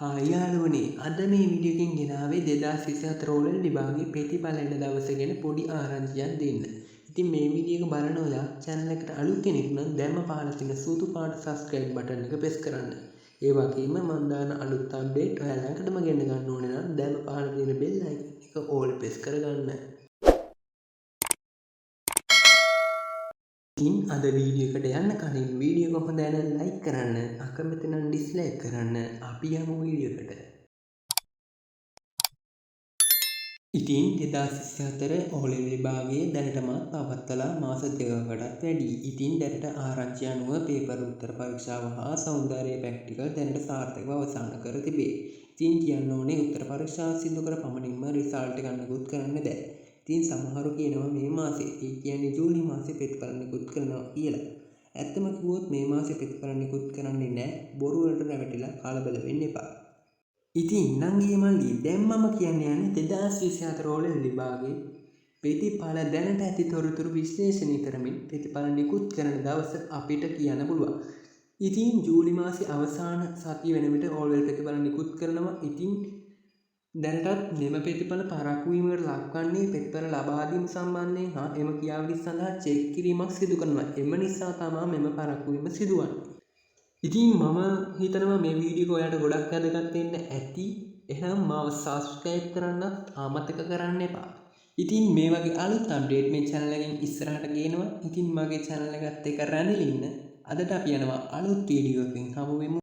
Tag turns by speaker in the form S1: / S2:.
S1: යාළුවනේ අද මේ වීඩියෝ එකෙන් ගෙනාවේ 2024 ඕලෙවල් විභාගයේ ප්‍රතිඵල එන දවස ගැන පොඩි ආරංචියක් දෙන්න. ඉතින් මේ වීඩියෝ එක බලන ඔයා channel එකට අලුත් කෙනෙක් නම් දැන්ම පහළ තියෙන සුදු පාට subscribe button එක press කරන්න. ඒ වගේම මම දාන අලුත් update ඔයාලා ළඟටම ගෙන්න ගන්න ඕනේ නම් දැන්ම පහළ තියෙන bell icon එක all press කරගන්න. ඉතින් අද වීඩියෝ එකට යන්න කලින් වීඩියෝ එක හොඳ නම් like කරන්න, අකමැති නම් dislike කරන්න. අපි යමු වීඩියෝ එකට. ඉතින් 2024 ඕලෙවල් විභාගයේ දැනටමත් පවත්වලා මාස 2කටත් වැඩි. ඉතින් දැනට ආරංචි අනුව පේපර් උත්තර පරීක්ෂාව හා සෞන්දර්ය ප්‍රැක්ටිකල් දැනට සාර්ථකව අවසන් කර තිබේ. ඉතින් කියන්න ඕනේ උත්තර පරීක්ෂා සිදු කර පමණින්ම රිසල්ට් එක නිකුත් කරන්න බෑ. ඉතින් සමහරු කියනවා මේ මාසේ, ඒ කියන්නේ ජූලි මාසේ ප්‍රතිඵල නිකුත් කරනවා කියලා. ඇත්තම කිව්වොත් මේ මාසේ ප්‍රතිඵල නිකුත් කරන්නේ නැහැ. බොරු වලට රැවටිලා කලබල වෙන්න එපා. ඉතින් නංගී මල්ලි දැන් මම කියන්න යන්නේ 2024 ඕලෙවල් විභාගයේ ප්‍රතිඵල දැනට ඇති තොරතුරු විශ්ලේෂණය කරමින් ප්‍රතිඵල නිකුත් කරන දවස අපිට කියන්න පුළුවන්. ඉතින් ජූලි මාසේ අවසාන සතිය වෙන විට ඕලෙවල් ප්‍රතිඵල නිකුත් කරනවා. ඉතින් දැනටත් මෙම ප්‍රතිඵල පරක්කු වීමකට ලක්වන්නේ ප්‍රතිඵල ලබා දීම සම්බන්ධයෙන් හා එම ක්‍රියාවලිය සඳහා චෙක් කිරීමක් සිදු කරනවා. එම නිසා තමයි මෙම පරක්කු වීම සිදුවන්නේ. ඉතින් මම හිතනවා මේ වීඩියෝ එක ඔයාලට ගොඩක් වැදගත් වෙන්න ඇති. එහෙනම් මාව subscribe කරන්නත් අමතක කරන්න එපා. ඉතින් මේ වගේ අලුත් අප්ඩේට් මේ channel එකෙන් ඉස්සරහට ගේනවා. ඉතින් මගේ channel එකත් එක්ක රැඳිලා ඉන්න. අදට අපි යනවා අලුත් වීඩියෝ එකකින් හමු වෙමු.